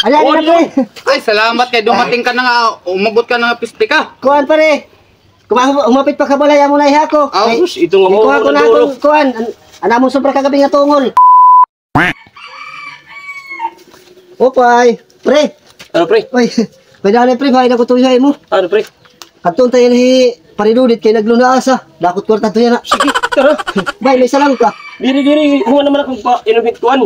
Ayan na pre. Ay, salamat kay dumating ka na nga. Umabot ka na nga piste ka. Kuan pare. Umapit pa ka balaya mo na iha ko. Ito nga mo. Kuha ko na akong kuan. Ana mo sobra kagabi nga tungol. Opay. Pre. Ano pre? Oy. Pwede pre, bahay na ko tuyay mo. Ano pre? Katong tayo ni paridudit kay nagluna asa. Dakot kwarta to yan na. Sige, tara. Bay, may salang ka. Diri, huwag naman akong pa-inubituan.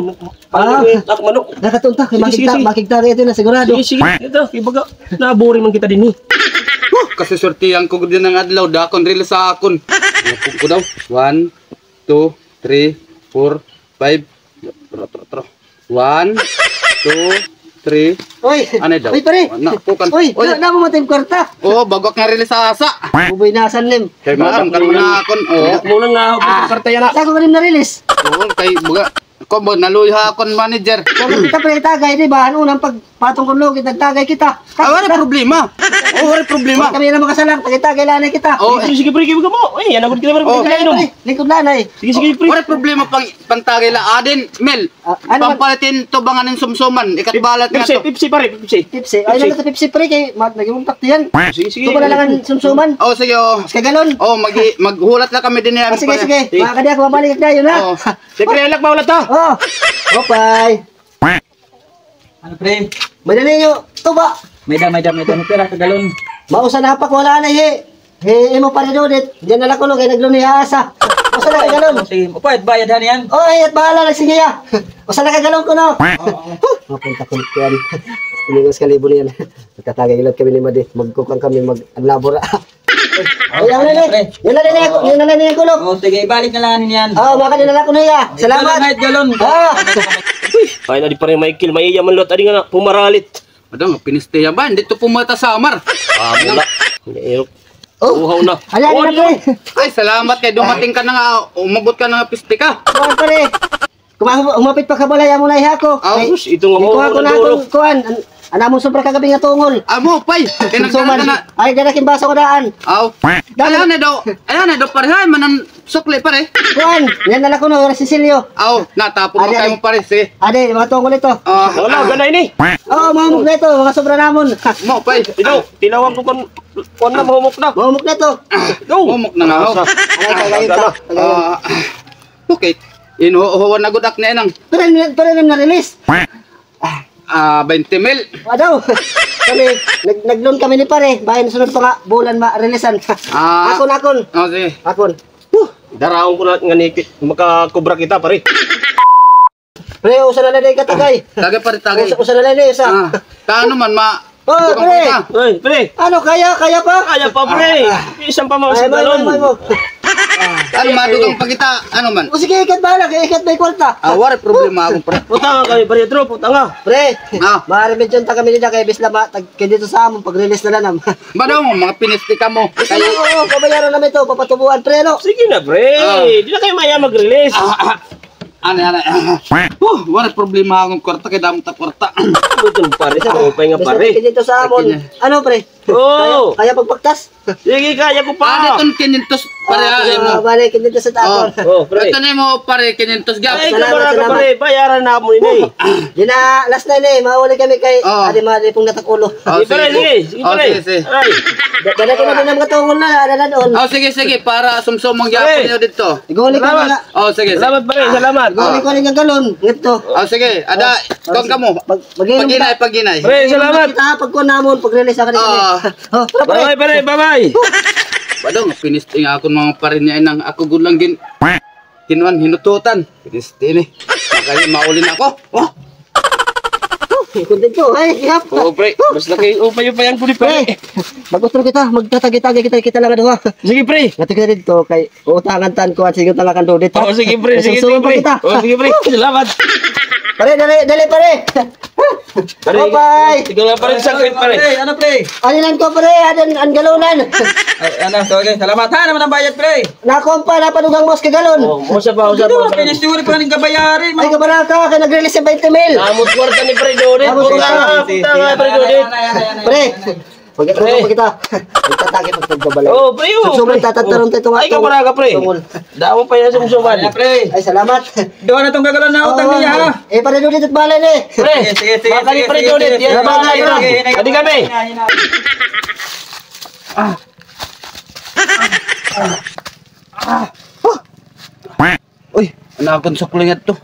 Ako manok. Nakatunta, kay makikita rin ito na sigurado. Sige, ito, ibaga, naburi man kita din eh. Kasi sortihan ko din ng adlaw. Dakon rila sa akon. Napog ko daw. 1, 2, 3, 4, 5. 1, 2, 3. Oy, Ano daw? oy pare. Napukan. Oy, na mo matay kwarta. Oh, bagok nga rila sa asa. Buboy na asan Kay maam kan na akon. Oh. Muna nga ako sa karta yan. Ako ba rin na-release? Oo, kay buga. Ko mo naluya akon manager. Kung kita pre tagay, di ba? Unang pagpatong kong logit, nagtagay kita. Wala problema. Oh, wala problema. Kami na makasalang, tagay lanay kita. Oh, Sige, pre, kibuga mo. Ay, yan ako kita Pre, pre. lingkod lanay. Sige, pre. wala problema pantagay la adin Mel. Ano man? Pampalitin to bangan ng sumsuman. Ikat balat nga to. Pipsi, pare, pipsi. Pipsi. Ay, naman sa Pipsi pre, kay nag-iumpak yan. Sige. Ito ba na lang ang sumsuman? Oh, sige oh. Mas kagalon. Oh, maghulat lang kami din yan. Sige. Baka kadi ako mabalik na yun ha. Oh. Sige, alak ba ulat ha? Oh. Opay. Ano pre? Madali nyo. Ito ba? May pera kagalon. Mausa na pa wala na imo pa rin ulit. Diyan na lang ko kay nagluni asa. Usa na kagalon. Sige, upayat bayad han yan. Oh, at bahala na sige ya. Usa na kagalon ko no. Mapunta ko yan. Inigos ka libo niyan. Magtatagay ilat kami ni Madi. Magkukang kami mag-labora. Ay, yan na din ako kulok. Oh, sige, ibalik na lang yan. Oh, makadinala ko na ya. Salamat. Kahit galon. Ay, na di pa rin Michael. Maiyaman lot. Adi nga na, pumaralit. Madam, piniste yan ba? Dito pumata sa amar. Mula. Uhaw na. Ayan na pre. Ay, salamat kay dumating ka na nga. Umabot ka na nga piste ka. Kuan pare. Umapit pa ka balaya mo na iha ko. Ito nga mo. Kuha ko na akong kuan. Ana mo sobra kagabi nga tungol. Amo, pay. Kinagdagan ka na. Ay, dadaking baso ko daan. Aw. Ayan na daw. Pare. Hay, manan sukli pare. Kuan, yan na lang ko no, Cecilio. Aw, natapon mo kayo mo pare. Sige. Ade, mga tungol ito. Wala, ganay ni. Oh, mahumok na ito, mga sobra namon. Mo, pay. Tinawan ko kon na mahumok na. Mahumok na ito. Umok na nga. Oh. Ay, tagayin ta. Okay. Inuhuwan na gudak na yan. Pero na-release. 20 mil. Daw. Kami, nag-loan kami ni pare. Bayan sunod pa nga, bulan ma-releasean. Akon. Oh, sige. Akon. Daraon ko na nga ni makakubra kita pare. Pre, usa na lang katagay. Tagay pare, tagay. Usa na lang isa. Kaano man, Oh, pre. Ay, pre. Ano, kaya pa? Kaya pa, pre. Isang pa mga sa galon. Ano, madugang pa kita, ano man? O sige, ikat bahala, ikat may kwarta. Wala problema akong pre. Puta nga kami, pare, tro, puta nga. Pre, maraming ta kami nila kay Bisla dito sa amon pag-release na lang. Ba daw mo, mga piniste ka mo. Kaya oo, pabayaran namin ito, papatubuan pre, no? Sige na, pre. Di na kayo maya mag-release. Ano. Wala problema akong kwarta, kaya damo ta kwarta. Butong pare, sa kupay nga pare. Dito sa amon. Ano pre? Oo. Kaya pagpaktas? Sige, kaya ko pa. Dito 500 pare. Balik dito sa tapon. Oh, pre. Ito na mo pare, 500 gap. Ay, kamara ka pare, bayaran na mo ini. Di na, last na ini, mauli kami kay Adi Mari pong natakulo. Sige pare, sige pare. Ay. Dala ko na din ang mga tungol na, dala doon. Sige, para sumsumong gapon nyo dito. Iguli ko na. Sige. Salamat pare, salamat. Iguli ko rin ang galon. Ngito. Sige, ada, kung ka mo. Pag-inay. Pre, salamat. Kita, pagkuhan namon, pag-release ako kami. Bye, pare, bye-bye. Badong, pinisting ako mga parin niya nang ako gulang hinututan. Pinisting eh. Makanya maulin ako. Kontento, ay, ihap. Pre, mas laki upay pa yan, pre. Mag-utro kita, magtatagi-tagi kita lang doha. Sige, pre. Ngati kita dito kay utangan tan ko at sige talakan do dito. Sige, pre, sige, pre. Sige, pre. Salamat. Pare, dali pare. Pare, ikaw lang pare sa sakit, pare. Ano pre? Alilan ko pare, ang galunan. Ano, sige, salamat ha naman ang bayad pre. Nakompa na padugang mos galon. Usa pa. Pinisturi pa ning kabayarin. Ay kabaraka kay nag-release 20 mil. Amot kwarta ni pre Dorit. Puta nga, pre Dorit. Pre, Pagkatapos pa kita. Magtatake pag pagbabalay. Oh, pre, oh. Sobrang tatataron tayo Ay, ka para ka, pre. tungol. Damo pa yan sa musuban. Wala, pre. Ay, salamat. Doon na itong gagalaw na utang niya, ha? Eh, para doon dito at balay ni. Pre, Sige. baka ni pre Judith. Yan, Salamat, mga ito. sige. Adi kami. Uy, anakon sa kulingat to.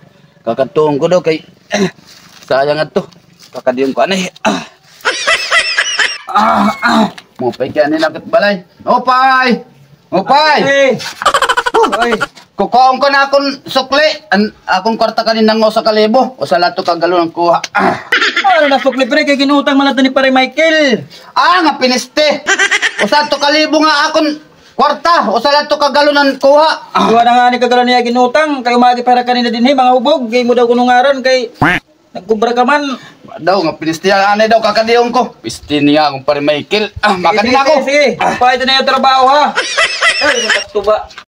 Kakatuong ko daw kay sayang at to. Kakadiyong ko anay. Mupay kaya nilakit balay. Opay! Opay! Pre. Oy. Kukaon ko na akong sukli. Akong kwarta kanina ng sa kalibo. O sa lato kagalo ng kuha. Ano na sukli, pre? Kaya ginutang malata ni pare Michael. Nga piniste. O sa to kalibo nga akong kwarta. O sa lato kagalo ng kuha. Duwa na nga ni kagalaw niya ginutang. Kayo magi para kanina din, hey, mga hubog. Kaya mo daw kunungaran kay nagkubra ka man. Daw nga piniste ang anay daw kakadiyong ko. Piste niya akong pare Michael. Makadin ako. Sige. Pa ito na yung trabaho, ha? Ay, tuba.